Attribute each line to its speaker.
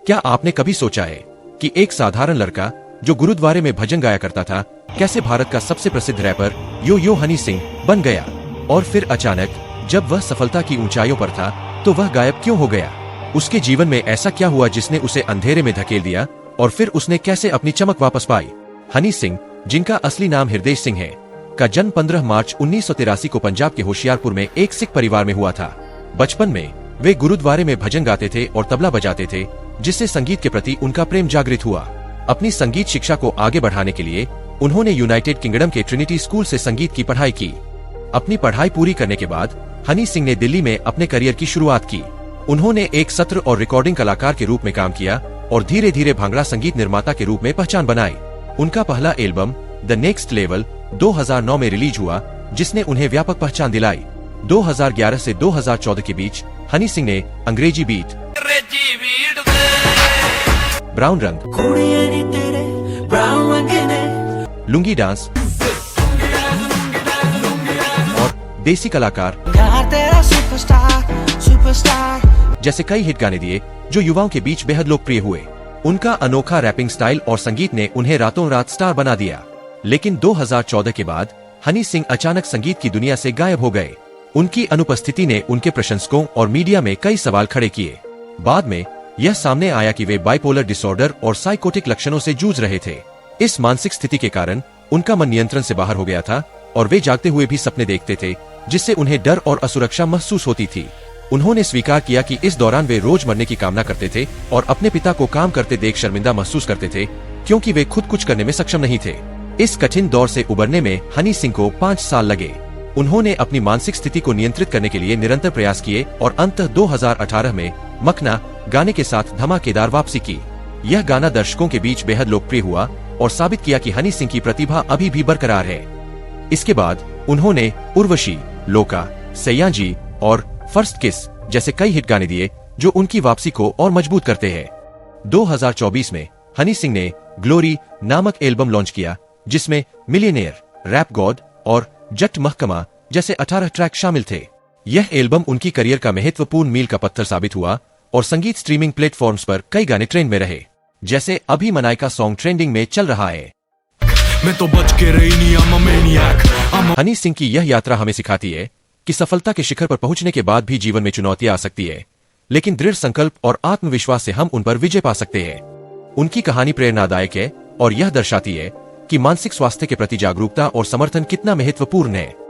Speaker 1: क्या आपने कभी सोचा है कि एक साधारण लड़का जो गुरुद्वारे में भजन गाया करता था, कैसे भारत का सबसे प्रसिद्ध रैपर यो यो हनी सिंह बन गया? और फिर अचानक जब वह सफलता की ऊंचाइयों पर था तो वह गायब क्यों हो गया? उसके जीवन में ऐसा क्या हुआ जिसने उसे अंधेरे में धकेल दिया और फिर उसने कैसे अपनी चमक वापस पाई? हनी सिंह, जिनका असली नाम हृदय सिंह है, का जन्म 15 मार्च 1983 को पंजाब के होशियारपुर में एक सिख परिवार में हुआ था। बचपन में वे गुरुद्वारे में भजन गाते थे और तबला बजाते थे, जिससे संगीत के प्रति उनका प्रेम जागृत हुआ। अपनी संगीत शिक्षा को आगे बढ़ाने के लिए उन्होंने यूनाइटेड किंगडम के ट्रिनिटी स्कूल से संगीत की पढ़ाई की। अपनी पढ़ाई पूरी करने के बाद हनी सिंह ने दिल्ली में अपने करियर की शुरुआत की। उन्होंने एक सत्र और रिकॉर्डिंग कलाकार के रूप में काम किया और धीरे धीरे भांगड़ा संगीत निर्माता के रूप में पहचान बनाई। उनका पहला एल्बम द नेक्स्ट लेवल 2009 में रिलीज हुआ, जिसने उन्हें व्यापक पहचान दिलाई। 2011 से 2014 के बीच हनी सिंह ने अंग्रेजी बीट, ब्राउन रंग, लुंगी डांस और देसी कलाकार जैसे कई हिट गाने दिए जो युवाओं के बीच बेहद लोकप्रिय हुए। उनका अनोखा रैपिंग स्टाइल और संगीत ने उन्हें रातों रात स्टार बना दिया। लेकिन 2014 के बाद हनी सिंह अचानक संगीत की दुनिया से गायब हो गए। उनकी अनुपस्थिति ने उनके प्रशंसकों और मीडिया में कई सवाल खड़े किए। बाद में यह सामने आया कि वे बाइपोलर डिसऑर्डर और साइकोटिक लक्षणों से जूझ रहे थे। इस मानसिक स्थिति के कारण उनका मन नियंत्रण से बाहर हो गया था और वे जागते हुए भी सपने देखते थे, जिससे उन्हें डर और असुरक्षा महसूस होती थी। उन्होंने स्वीकार किया कि इस दौरान वे रोज मरने की कामना करते थे और अपने पिता को काम करते देख शर्मिंदा महसूस करते थे, क्योंकि वे खुद कुछ करने में सक्षम नहीं थे। इस कठिन दौर से उबरने में हनी सिंह को 5 साल लगे। उन्होंने अपनी मानसिक स्थिति को नियंत्रित करने के लिए निरंतर प्रयास किए और अंततः 2018 में मखना गाने के साथ धमाकेदार वापसी की। यह गाना दर्शकों के बीच बेहद लोकप्रिय हुआ और साबित किया कि हनी सिंह की प्रतिभा अभी भी बरकरार है। इसके बाद उन्होंने उर्वशी, लोका, सैयाजी और फर्स्ट किस जैसे कई हिट गाने दिए जो उनकी वापसी को और मजबूत करते हैं। 2024 में हनी सिंह ने ग्लोरी नामक एल्बम लॉन्च किया, जिसमें मिलियनेयर, रैप गॉड और जट महकमा जैसे 18 ट्रैक शामिल थे। यह एल्बम उनकी करियर का महत्वपूर्ण मील का पत्थर साबित हुआ और संगीत स्ट्रीमिंग प्लेटफॉर्म्स पर कई गाने ट्रेंड में रहे, जैसे अभी मनाई का सॉन्ग ट्रेंडिंग में चल रहा है।
Speaker 2: मैं तो बच के रही नहीं, I'm a maniac।
Speaker 1: Honey Singh की यह यात्रा हमें सिखाती है कि सफलता के शिखर पर पहुंचने के बाद भी जीवन में चुनौतियां आ सकती है, लेकिन दृढ़ संकल्प और आत्मविश्वास से हम उन पर विजय पा सकते हैं। उनकी कहानी प्रेरणादायक है और यह दर्शाती है कि मानसिक स्वास्थ्य के प्रति जागरूकता और समर्थन कितना महत्वपूर्ण है।